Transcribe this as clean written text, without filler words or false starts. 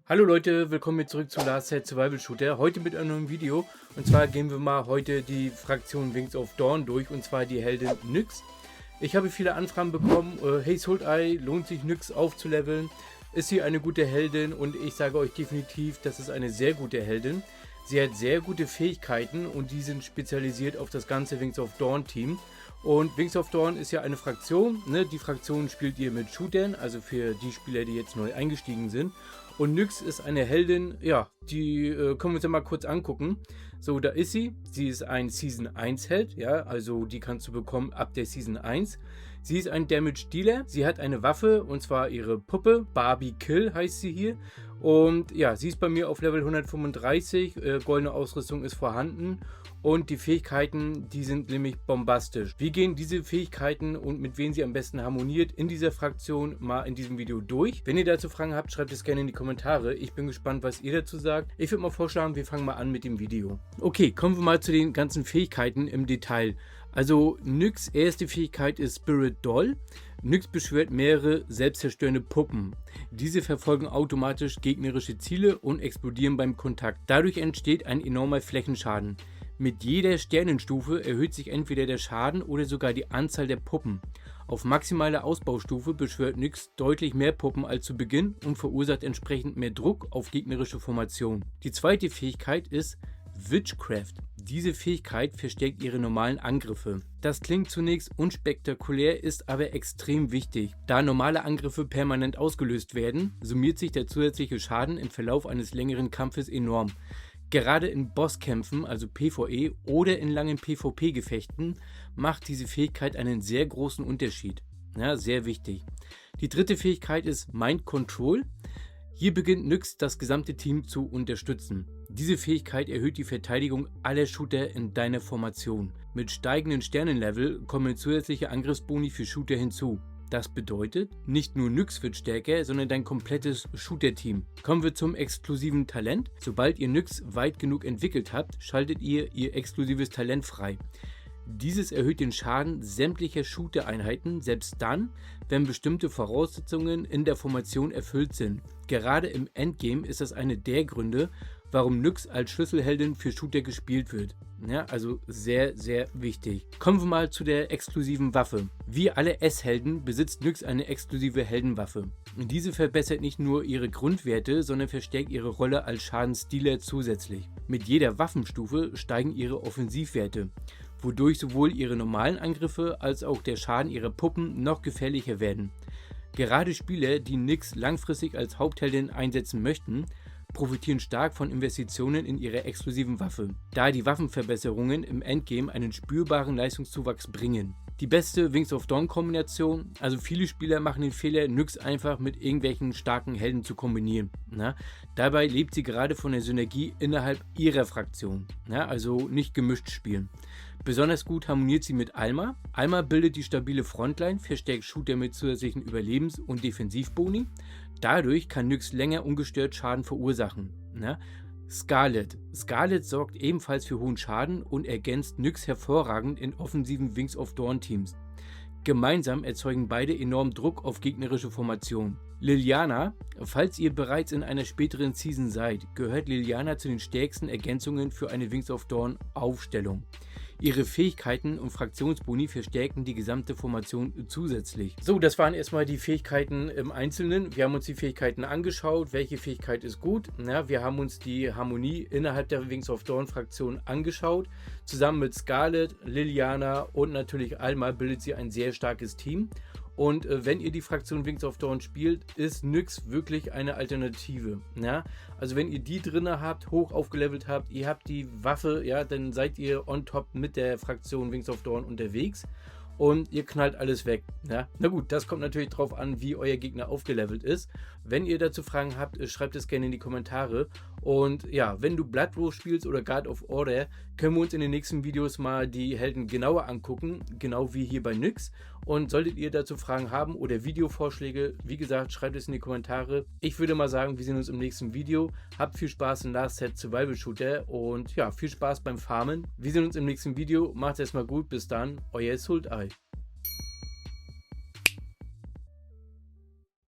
Hallo Leute, willkommen hier zurück zu Last Set Survival Shooter. Heute mit einem neuen Video. Und zwar gehen wir mal heute die Fraktion Wings of Dawn durch. Und zwar die Heldin Nyx. Ich habe viele Anfragen bekommen. Hey Sultai, lohnt sich Nyx aufzuleveln? Ist sie eine gute Heldin? Und ich sage euch definitiv, das ist eine sehr gute Heldin. Sie hat sehr gute Fähigkeiten und die sind spezialisiert auf das ganze Wings of Dawn Team. Und Wings of Dawn ist ja eine Fraktion, ne? Die Fraktion spielt ihr mit Shootern, also für die Spieler, die jetzt neu eingestiegen sind. Und Nyx ist eine Heldin, ja, die können wir uns ja mal kurz angucken. So, da ist sie. Sie ist ein Season 1 Held, ja, also die kannst du bekommen ab der Season 1. Sie ist ein Damage Dealer. Sie hat eine Waffe und zwar ihre Puppe. Barbie Kill heißt sie hier. Und ja, sie ist bei mir auf Level 135. Goldene Ausrüstung ist vorhanden. Und die Fähigkeiten, die sind nämlich bombastisch. Wir gehen diese Fähigkeiten und mit wem sie am besten harmoniert in dieser Fraktion mal in diesem Video durch. Wenn ihr dazu Fragen habt, schreibt es gerne in die Kommentare. Ich bin gespannt, was ihr dazu sagt. Ich würde mal vorschlagen, wir fangen mal an mit dem Video. Okay, kommen wir mal zu den ganzen Fähigkeiten im Detail. Also Nyx' erste Fähigkeit ist Spirit Doll. Nyx beschwört mehrere selbstzerstörende Puppen. Diese verfolgen automatisch gegnerische Ziele und explodieren beim Kontakt. Dadurch entsteht ein enormer Flächenschaden. Mit jeder Sternenstufe erhöht sich entweder der Schaden oder sogar die Anzahl der Puppen. Auf maximaler Ausbaustufe beschwört Nyx deutlich mehr Puppen als zu Beginn und verursacht entsprechend mehr Druck auf gegnerische Formationen. Die zweite Fähigkeit ist Witchcraft. Diese Fähigkeit verstärkt ihre normalen Angriffe. Das klingt zunächst unspektakulär, ist aber extrem wichtig. Da normale Angriffe permanent ausgelöst werden, summiert sich der zusätzliche Schaden im Verlauf eines längeren Kampfes enorm. Gerade in Bosskämpfen, also PvE oder in langen PvP-Gefechten, macht diese Fähigkeit einen sehr großen Unterschied. Ja, sehr wichtig. Die dritte Fähigkeit ist Mind Control. Hier beginnt Nyx das gesamte Team zu unterstützen. Diese Fähigkeit erhöht die Verteidigung aller Shooter in deiner Formation. Mit steigenden Sternenlevel kommen zusätzliche Angriffsboni für Shooter hinzu. Das bedeutet, nicht nur Nyx wird stärker, sondern dein komplettes Shooter-Team. Kommen wir zum exklusiven Talent. Sobald ihr Nyx weit genug entwickelt habt, schaltet ihr exklusives Talent frei. Dieses erhöht den Schaden sämtlicher Shooter-Einheiten, selbst dann, wenn bestimmte Voraussetzungen in der Formation erfüllt sind. Gerade im Endgame ist das eine der Gründe, warum Nyx als Schlüsselheldin für Shooter gespielt wird. Ja, also sehr, sehr wichtig. Kommen wir mal zu der exklusiven Waffe. Wie alle S-Helden besitzt Nyx eine exklusive Heldenwaffe. Diese verbessert nicht nur ihre Grundwerte, sondern verstärkt ihre Rolle als Schadensdealer zusätzlich. Mit jeder Waffenstufe steigen ihre Offensivwerte, wodurch sowohl ihre normalen Angriffe als auch der Schaden ihrer Puppen noch gefährlicher werden. Gerade Spieler, die Nyx langfristig als Hauptheldin einsetzen möchten, profitieren stark von Investitionen in ihre exklusiven Waffe, da die Waffenverbesserungen im Endgame einen spürbaren Leistungszuwachs bringen. Die beste Wings of Dawn Kombination, also viele Spieler machen den Fehler, Nyx einfach mit irgendwelchen starken Helden zu kombinieren. Dabei lebt sie gerade von der Synergie innerhalb ihrer Fraktion, also nicht gemischt spielen. Besonders gut harmoniert sie mit Alma. Alma bildet die stabile Frontline, verstärkt Shooter mit zusätzlichen Überlebens- und Defensivboni. Dadurch kann Nyx länger ungestört Schaden verursachen. Scarlet. Scarlet sorgt ebenfalls für hohen Schaden und ergänzt Nyx hervorragend in offensiven Wings of Dawn Teams. Gemeinsam erzeugen beide enormen Druck auf gegnerische Formationen. Liliana. Falls ihr bereits in einer späteren Season seid, gehört Liliana zu den stärksten Ergänzungen für eine Wings of Dawn Aufstellung. Ihre Fähigkeiten und Fraktionsboni verstärken die gesamte Formation zusätzlich. So, das waren erstmal die Fähigkeiten im Einzelnen. Wir haben uns die Fähigkeiten angeschaut. Welche Fähigkeit ist gut? Wir haben uns die Harmonie innerhalb der Wings of Dawn Fraktion angeschaut. Zusammen mit Scarlet, Liliana und natürlich Alma bildet sie ein sehr starkes Team. Und wenn ihr die Fraktion Wings of Dawn spielt, ist Nyx wirklich eine Alternative. Also wenn ihr die drin habt, hoch aufgelevelt habt, ihr habt die Waffe, dann seid ihr on top mit der Fraktion Wings of Dawn unterwegs. Und ihr knallt alles weg. Na gut, das kommt natürlich drauf an, wie euer Gegner aufgelevelt ist. Wenn ihr dazu Fragen habt, schreibt es gerne in die Kommentare. Und ja, wenn du Blood Row spielst oder Guard of Order, können wir uns in den nächsten Videos mal die Helden genauer angucken, genau wie hier bei Nyx. Und solltet ihr dazu Fragen haben oder Videovorschläge, wie gesagt, schreibt es in die Kommentare. Ich würde mal sagen, wir sehen uns im nächsten Video. Habt viel Spaß in Last Set Survival Shooter und ja, viel Spaß beim Farmen. Wir sehen uns im nächsten Video. Macht's erstmal gut, bis dann, euer Sultai.